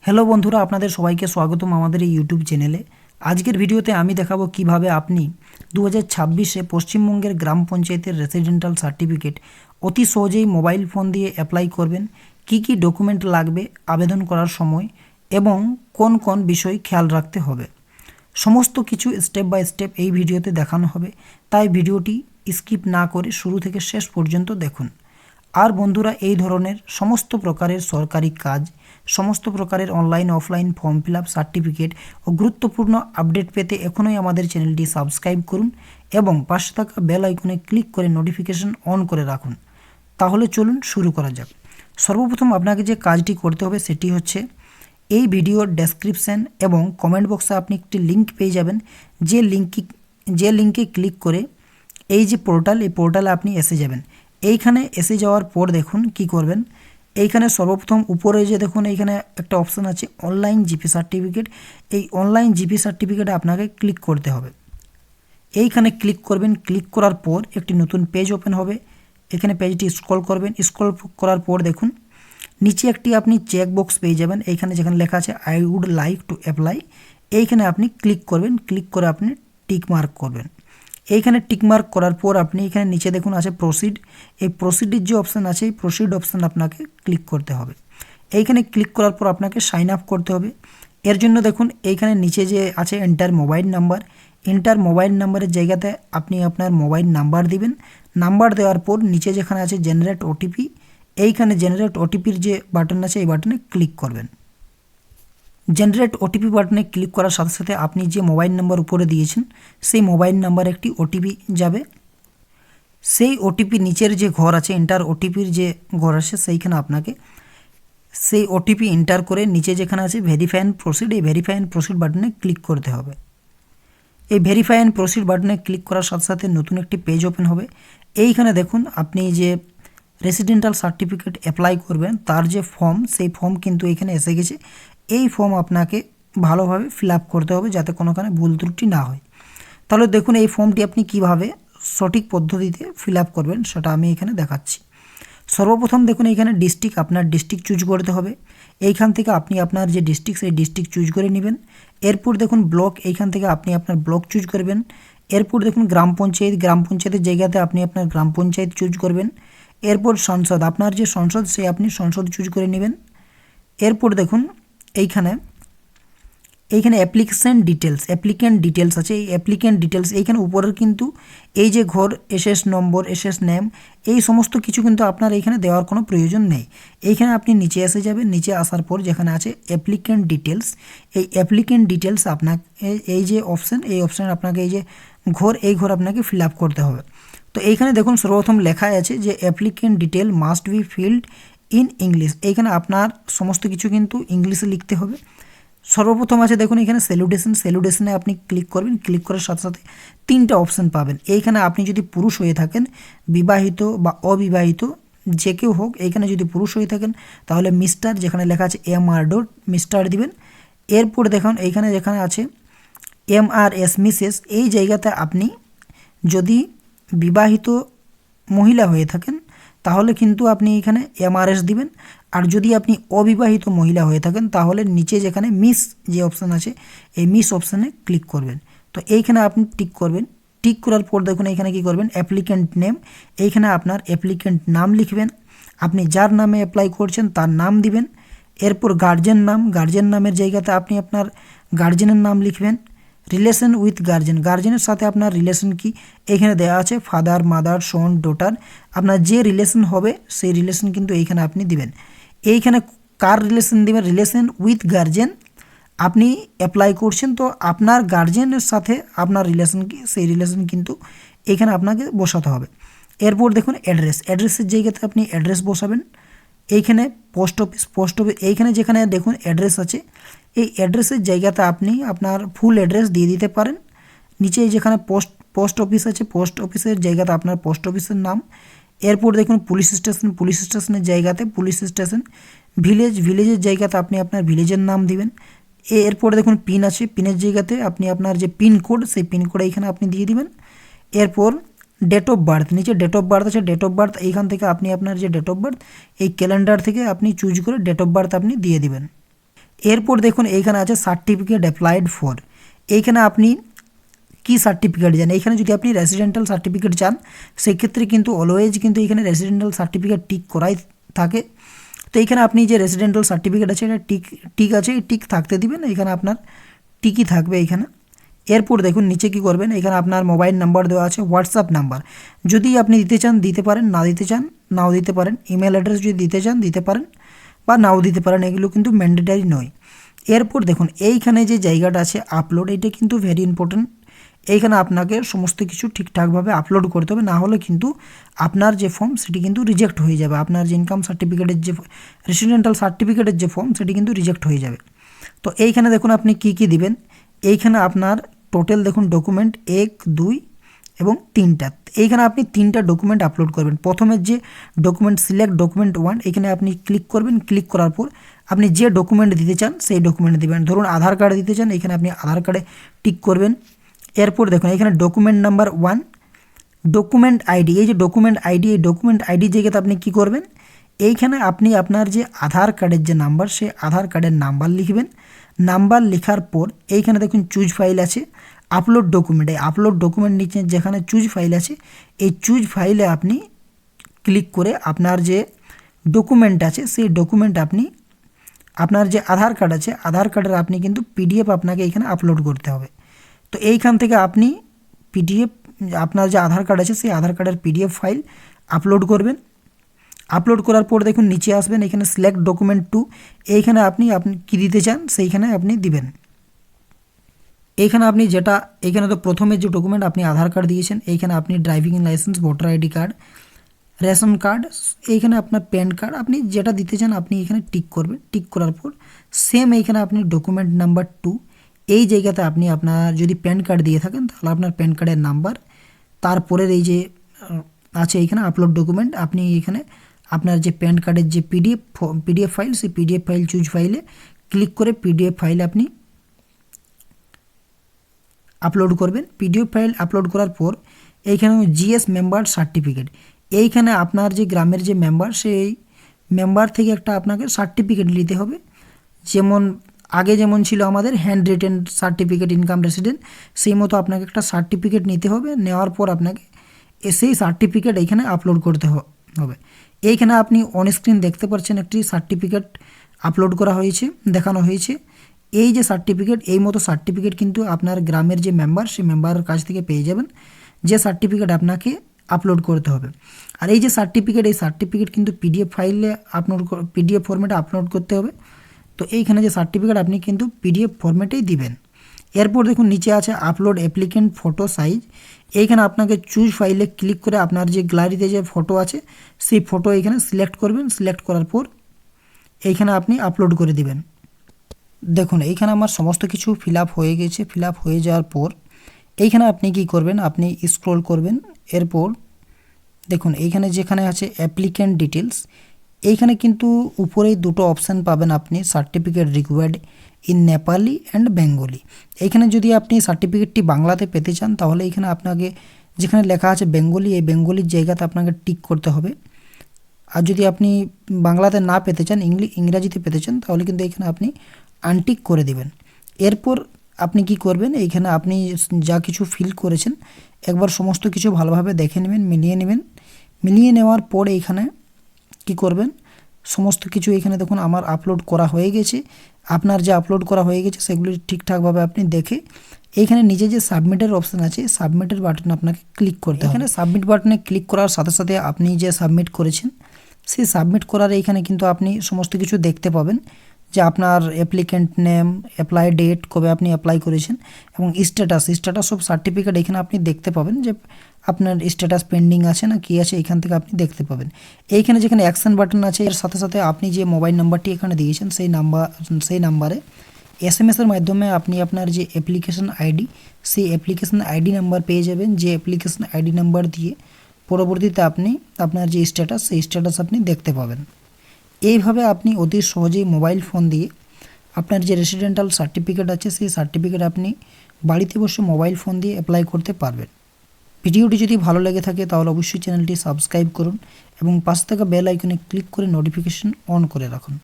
Hello বন্ধুরা, আপনাদের সবাইকে স্বাগতম আমাদের এই ইউটিউব চ্যানেলে। আজকের ভিডিওতে আমি দেখাবো কিভাবে আপনি 2026-এ পশ্চিমবঙ্গের গ্রাম পঞ্চায়েতের রেসিডেন্টাল সার্টিফিকেট অতি সহজেই মোবাইল ফোন দিয়ে অ্যাপ্লাই করবেন, কি কি ডকুমেন্ট লাগবে আবেদন করার সময় এবং কোন কোন বিষয় খেয়াল রাখতে হবে। সমস্ত কিছু স্টেপ বাই স্টেপ এই ভিডিওতে দেখানো হবে, তাই ভিডিওটি স্কিপ না করে শুরু থেকে শেষ পর্যন্ত দেখুন। আর বন্ধুরা, এই ধরনের সমস্ত প্রকারের সরকারি কাজ, সমস্ত প্রকারের online offline form fill up, certificate ও গুরুত্বপূর্ণ আপডেট পেতে এখনই আমাদের চ্যানেলটি সাবস্ক্রাইব করুন এবং পাশে থাকা বেল আইকনে ক্লিক করে নোটিফিকেশন অন করে রাখুন। তাহলে চলুন শুরু করা যাক। সর্বপ্রথম আপনাকে যে কাজটি করতে হবে সেটি হচ্ছে, এই ভিডিওর ডেসক্রিপশন এবং কমেন্ট বক্সে আপনি একটি লিঙ্ক পেয়ে যাবেন, যে লিঙ্কে ক্লিক করে এই যে পোর্টাল, এই পোর্টালে আপনি এসে যাবেন। এইখানে এসে যাওয়ার পর দেখুন কি করবেন। এইখানে সর্বপ্রথম উপরে যে দেখুন এইখানে একটা অপশান আছে অনলাইন জিপি সার্টিফিকেট। এই অনলাইন জিপি সার্টিফিকেটে আপনাকে ক্লিক করতে হবে। এইখানে ক্লিক করবেন। ক্লিক করার পর একটি নতুন পেজ ওপেন হবে। এখানে পেজটি স্ক্রল করবেন। স্ক্রল করার পর দেখুন নিচে একটি আপনি চেক বক্স পেয়ে যাবেন। এইখানে যেখানে লেখা আছে I would like to apply, এইখানে আপনি ক্লিক করবেন। ক্লিক করে আপনি টিক মার্ক করবেন। এইখানে টিক মার্ক করার পর আপনি এখানে নিচে দেখুন আছে প্রসিড। এই প্রসিডের যে অপশান আছে, এই প্রসিড অপশান আপনাকে ক্লিক করতে হবে। এইখানে ক্লিক করার পর আপনাকে সাইন আপ করতে হবে। এর জন্য দেখুন এইখানে নিচে যে আছে enter mobile number, enter mobile নাম্বারের জায়গাতে আপনি আপনার মোবাইল নাম্বার দিবেন। নাম্বার দেওয়ার পর নিচে যেখানে আছে জেনারেট ওটিপি, এইখানে জেনারেট ওটিপির যে বাটন আছে এই বাটনে ক্লিক করবেন। জেনারেট ওটিপি বাটনে ক্লিক করার সাথে সাথে আপনি যে মোবাইল নাম্বার উপরে দিয়েছেন সেই মোবাইল নাম্বার একটি ওটিপি যাবে। সেই ওটিপি নিচের যে ঘর আছে এন্টার ওটিপির যে ঘর আছে সেইখানে আপনাকে সেই ওটিপি এন্টার করে নিচে যেখানে আছে ভেরিফাই অ্যান্ড প্রসিড, এই ভেরিফাই অ্যান্ড প্রসিড বাটনে ক্লিক করতে হবে। এই ভেরিফাই অ্যান্ড প্রসিড বাটনে ক্লিক করার সাথে সাথে নতুন একটি পেজ ওপেন হবে। এইখানে দেখুন আপনি যে রেসিডেন্টাল সার্টিফিকেট অ্যাপ্লাই করবেন তার যে ফর্ম, সেই ফর্ম কিন্তু এখানে এসে গেছে। এই ফর্ম আপনাকে ভালোভাবে ফিল আপ করতে হবে যাতে কোনোখানে ভুল ত্রুটি না হয়। তাহলে দেখুন এই ফর্মটি আপনি কিভাবে সঠিক পদ্ধতিতে ফিল আপ করবেন সেটা আমি এখানে দেখাচ্ছি। সর্বপ্রথম দেখুন এইখানে ডিস্ট্রিক্ট, আপনার ডিস্ট্রিক্ট চুজ করতে হবে। এইখান থেকে আপনি আপনার যে ডিস্ট্রিক্ট সেই ডিস্ট্রিক্ট চুজ করে নেবেন। এরপর দেখুন ব্লক, এইখান থেকে আপনি আপনার ব্লক চুজ করবেন। এরপর দেখুন গ্রাম পঞ্চায়েত, গ্রাম পঞ্চায়েতের জায়গাতে আপনি আপনার গ্রাম পঞ্চায়েত চুজ করবেন। এরপর সংসদ, আপনার যে সংসদ সেই আপনি সংসদ চুজ করে নেবেন। এরপর দেখুন এইখানে অ্যাপ্লিক্যান্ট ডিটেলস আছে। এই অ্যাপ্লিক্যান্ট ডিটেলস এইখানে উপরের কিন্তু এই যে ঘর এসএস নম্বর, এসএস নেম, এই সমস্ত কিছু কিন্তু আপনার এইখানে দেওয়ার কোনো প্রয়োজন নেই। এইখানে আপনি নিচে এসে যাবেন। নিচে আসার পর যেখানে আছে অ্যাপ্লিক্যান্ট ডিটেলস, এই অ্যাপ্লিক্যান্ট ডিটেলস আপনাকে এই যে অপশান, এই অপশান আপনাকে এই যে ঘর, এই ঘর আপনাকে ফিল আপ করতে হবে। তো এইখানে দেখুন সর্বপ্রথম লেখা আছে যে applicant detail must be field in English. এইখানে আপনার সমস্ত কিছু কিন্তু ইংলিশে লিখতে হবে। সর্বপ্রথম আছে দেখুন এখানে স্যালুটেশনে আপনি ক্লিক করবেন। ক্লিক করার সাথে সাথে তিনটা অপশান পাবেন। এইখানে আপনি যদি পুরুষ হয়ে থাকেন, বিবাহিত বা অবিবাহিত যে কেউ হোক, এইখানে যদি পুরুষ হয়ে থাকেন তাহলে মিস্টার, যেখানে লেখা আছে MR ডট মিস্টার দিবেন। এরপর দেখুন এইখানে যেখানে আছে MRS মিসেস, এই জায়গাতে আপনি যদি বিবাহিত মহিলা হয়ে থাকেন তাহলে কিন্তু আপনি এখানে MRS দিবেন। আর যদি আপনি অবিবাহিত মহিলা হয়ে থাকেন তাহলে নিচে যেখানে মিস যে অপশান আছে এই মিস অপশানে ক্লিক করবেন। তো এইখানে আপনি টিক করবেন। টিক করার পর দেখুন এইখানে কি করবেন, অ্যাপ্লিক্যান্ট নেম, এইখানে আপনার অ্যাপ্লিক্যান্ট নাম লিখবেন। আপনি যার নামে অ্যাপ্লাই করছেন তার নাম দিবেন। এরপর গার্জেন নাম, গার্জেন নামের জায়গাতে আপনি আপনার গার্জেনের নাম লিখবেন। রিলেশন উইথ গার্জেন, গার্জেনের সাথে আপনার রিলেশন কি, এইখানে দেওয়া আছে ফাদার, মাদার, সন, ডটার, আপনার যে রিলেশন হবে সেই রিলেশন কিন্তু এইখানে আপনি দিবেন। এইখানে কার রিলেশন দিবেন, রিলেশন উইথ গার্জেন, আপনি অ্যাপ্লাই করছেন তো আপনার গার্জেনের সাথে আপনার রিলেশন কি, সেই রিলেশন কিন্তু এখানে আপনাকে বসাতে হবে। এরপর দেখুন অ্যাড্রেসের জায়গাতে আপনি অ্যাড্রেস বসাবেন। এইখানে পোস্ট অফিস, এইখানে যেখানে দেখুন অ্যাড্রেস আছে এই অ্যাড্রেসের জায়গাতে আপনি আপনার ফুল অ্যাড্রেস দিয়ে দিতে পারেন। নিচে যেখানে পোস্ট অফিস আছে, পোস্ট অফিসের জায়গাতে আপনার পোস্ট অফিসের নাম। এরপর দেখুন পুলিশ স্টেশনের জায়গাতে পুলিশ স্টেশন। ভিলেজের জায়গাতে আপনি আপনার ভিলেজের নাম দিবেন। এরপর দেখুন পিন আছে, পিনের জায়গাতে আপনি আপনার যে পিনকোড সেই পিনকোড এইখানে আপনি দিয়ে দিবেন। এরপর ডেট অফ বার্থ, নিচে ডেট অফ বার্থ আছে, ডেট অফ বার্থ এইখান থেকে আপনি আপনার যে ডেট অফ বার্থ এই ক্যালেন্ডার থেকে আপনি চুজ করে ডেট অফ বার্থ আপনি দিয়ে দিবেন। এরপর দেখুন এইখানে আছে সার্টিফিকেট অ্যাপ্লাইড ফর। এইখানে আপনি কি সার্টিফিকেট চান। এইখানে যদি আপনি রেসিডেন্টাল সার্টিফিকেট চান সেক্ষেত্রে কিন্তু অলওয়েজ কিন্তু এখানে রেসিডেন্টাল সার্টিফিকেট টিক করাই থাকে। তো এইখানে আপনি যে রেসিডেন্টাল সার্টিফিকেট আছে এটা টিক আছে, এই টিক থাকতে দিবেন, এখানে আপনার টিকই থাকবে এইখানে। এরপর দেখুন নিচে কি করবেন, এখানে আপনার মোবাইল নাম্বার দেওয়া আছে, হোয়াটসঅ্যাপ নাম্বার যদি আপনি দিতে চান দিতে পারেন, না দিতে চান নাও দিতে পারেন। ইমেল অ্যাড্রেস যদি দিতে চান দিতে পারেন বা নাও দিতে পারেন, এগুলো কিন্তু ম্যান্ডেটারি নয়। এরপর দেখুন এইখানে যে জায়গাটা আছে আপলোড, এটা কিন্তু ভেরি ইম্পর্টেন্ট। এইখানে আপনাকে সমস্ত কিছু ঠিকঠাকভাবে আপলোড করতে হবে, না হলে কিন্তু আপনার যে ফর্ম সেটি কিন্তু রিজেক্ট হয়ে যাবে। আপনার যে ইনকাম সার্টিফিকেটের যে রেসিডেন্টাল সার্টিফিকেটের যে ফর্ম সেটি কিন্তু রিজেক্ট হয়ে যাবে। তো এইখানে দেখুন আপনি কি কি দিবেন। এইখানে আপনার টোটাল দেখুন ডকুমেন্ট 1, 2 এবং 3টা। এইখানে আপনি 3টা ডকুমেন্ট আপলোড করবেন। প্রথমের যে ডকুমেন্ট সিলেক্ট ডকুমেন্ট 1, এখানে আপনি ক্লিক করবেন। ক্লিক করার পর আপনি যে ডকুমেন্ট দিতে চান সেই ডকুমেন্ট দিবেন। ধরুন আধার কার্ড দিতে চান, এখানে আপনি আধার কার্ডে টিক করবেন। এরপর দেখুন এখানে ডকুমেন্ট নাম্বার 1 ডকুমেন্ট আইডি, এই যে ডকুমেন্ট আইডি, এই ডকুমেন্ট আইডি জায়গাতে আপনি কি করবেন, এইখানে আপনি আপনার যে আধার কার্ডের যে নাম্বার সেই আধার কার্ডের নাম্বার লিখবেন। নাম্বার লেখার পর এইখানে দেখুন চুজ ফাইল আছে, আপলোড ডকুমেন্ট, এই আপলোড ডকুমেন্ট নিচে যেখানে চুজ ফাইল আছে এই চুজ ফাইলে আপনি ক্লিক করে আপনার যে ডকুমেন্ট আছে সেই ডকুমেন্ট আপনি আপনার যে আধার কার্ড আছে আধার কার্ডের আপনি কিন্তু পিডিএফ আপনাকে এখানে আপলোড করতে হবে। তো এইখান থেকে আপনি পিডিএফ আপনার যে আধার কার্ড আছে সেই আধার কার্ডের পিডিএফ ফাইল আপলোড করবেন। আপলোড করার পর দেখুন নিচে আসবেন, এখানে সিলেক্ট ডকুমেন্ট 2, এইখানে আপনি কী দিতে চান সেইখানে আপনি দিবেন। এইখানে আপনি যেটা এইখানে তো প্রথমে যে ডকুমেন্ট আপনি আধার কার্ড দিয়েছেন, এইখানে আপনি driving licence, voter ID card, ration card, এইখানে আপনার প্যান কার্ড, আপনি যেটা দিতে চান আপনি এখানে টিক করবেন। টিক করার পর সেম এইখানে আপনি ডকুমেন্ট নাম্বার 2 এই জায়গাতে আপনি আপনার যদি প্যান কার্ড দিয়ে থাকেন তাহলে আপনার প্যান কার্ডের নাম্বার, তারপরের এই যে আছে এইখানে আপলোড ডকুমেন্ট, আপনি এখানে আপনার যে প্যান কার্ডের যে পিডিএফ ফাইল সেই পিডিএফ ফাইল চুজ ফাইলে ক্লিক করে পিডিএফ ফাইল আপনি আপলোড করবেন। পিডিএফ ফাইল আপলোড করার পর এইখানে জিএস মেম্বার সার্টিফিকেট, এইখানে আপনার যে গ্রামের যে মেম্বার সেই মেম্বার থেকে একটা আপনাকে সার্টিফিকেট নিতে হবে। যেমন আগে যেমন ছিল আমাদের hand written certificate income resident, সেই মতো আপনাকে একটা সার্টিফিকেট নিতে হবে। নেওয়ার পর আপনাকে সেই সার্টিফিকেট এইখানে আপলোড করতে হবে। এইখানে আপনি অন স্ক্রিন দেখতে পাচ্ছেন একটি সার্টিফিকেট আপলোড করা হয়েছে, দেখানো হয়েছে। এই যে সার্টিফিকেট, এই মতো সার্টিফিকেট কিন্তু আপনার গ্রামের যে মেম্বার সেই মেম্বারের কাছ থেকে পেয়ে যাবেন, যে সার্টিফিকেট আপনাকে আপলোড করতে হবে। আর এই যে সার্টিফিকেট, এই সার্টিফিকেট কিন্তু পিডিএফ ফাইলে পিডিএফ ফরম্যাটে আপলোড করতে হবে। তো এইখানে যে সার্টিফিকেট আপনি কিন্তু পিডিএফ ফরম্যাটেই দিবেন। এরপর দেখুন নিচে আছে আপলোড অ্যাপ্লিকেন্ট ফটো সাইজ, এইখানে আপনাকে চুজ ফাইলে ক্লিক করে আপনার যে গ্যালারিতে যে ফটো আছে সেই ফটো এইখানে সিলেক্ট করবেন। সিলেক্ট করার পর এইখানে আপনি আপলোড করে দিবেন। দেখুন এইখানে আমার সমস্ত কিছু ফিল আপ হয়ে গেছে। ফিল আপ হয়ে যাওয়ার পর এইখানে আপনি কি করবেন, আপনি স্ক্রল করবেন। এরপর দেখুন এইখানে যেখানে আছে অ্যাপ্লিক্যান্ট ডিটেলস, এইখানে কিন্তু উপরেই দুটো অপশান পাবেন আপনি, certificate required in Nepali and Bengali. এইখানে যদি আপনি সার্টিফিকেটটি বাংলাতে পেতে চান তাহলে এইখানে আপনাকে যেখানে লেখা আছে বেঙ্গলি, এই বেঙ্গলির জায়গাতে আপনাকে টিক করতে হবে। আর যদি আপনি বাংলাতে না পেতে চান, ইংরাজিতে পেতে চান, তাহলে কিন্তু এইখানে আপনি আনটিক করে দিবেন। এরপর আপনি কি করবেন, এইখানে আপনি যা কিছু ফিল করেছেন একবার সমস্ত কিছু ভালোভাবে দেখে নেবেন, মিলিয়ে নেবেন। মিলিয়ে নেওয়ার পর এইখানে কি করবেন, সমস্ত কিছু এখানে দেখুন আমার আপলোড করা হয়ে গেছে। আপনার যে আপলোড করা হয়ে গেছে সেগুলি ঠিকঠাকভাবে আপনি দেখে এইখানে নিচে যে সাবমিটের অপশান আছে সাবমিটের বাটনে আপনাকে ক্লিক করতে হবে। এখানে সাবমিট বাটনে ক্লিক করার সাথে সাথে আপনি যে সাবমিট করেছেন সেই সাবমিট করার এইখানে কিন্তু আপনি সমস্ত কিছু দেখতে পাবেন, যে আপনার অ্যাপ্লিক্যান্ট নেম, অ্যাপ্লাই ডেট, কবে আপনি অ্যাপ্লাই করেছেন এবং স্ট্যাটাস অফ সার্টিফিকেট এখানে আপনি দেখতে পাবেন যে আপনার স্ট্যাটাস পেন্ডিং আছে না কি আছে, এখান থেকে আপনি দেখতে পাবেন। এইখানে যেখানে অ্যাকশন বাটন আছে এর সাথে সাথে আপনি যে মোবাইল নাম্বারটি এখানে দিয়েছেন সেই নাম্বারে এসএমএসের মাধ্যমে আপনি আপনার যে অ্যাপ্লিকেশন আইডি সেই অ্যাপ্লিকেশন আইডি নাম্বার পেয়ে যাবেন, যে অ্যাপ্লিকেশন আইডি নাম্বার দিয়ে পরবর্তীতে আপনি আপনার যে স্ট্যাটাস সেই স্ট্যাটাস আপনি দেখতে পাবেন। এইভাবে আপনি অতি সহজেই মোবাইল ফোন দিয়ে আপনার যে রেসিডেন্টাল সার্টিফিকেট আছে সেই সার্টিফিকেট আপনি বাড়িতে বসে মোবাইল ফোন দিয়ে অ্যাপ্লাই করতে পারবেন। ভিডিওটি যদি ভালো লেগে থাকে তাহলে অবশ্যই চ্যানেলটি সাবস্ক্রাইব করুন এবং পাশে থাকা বেল আইকনে ক্লিক করে নোটিফিকেশন অন করে রাখুন।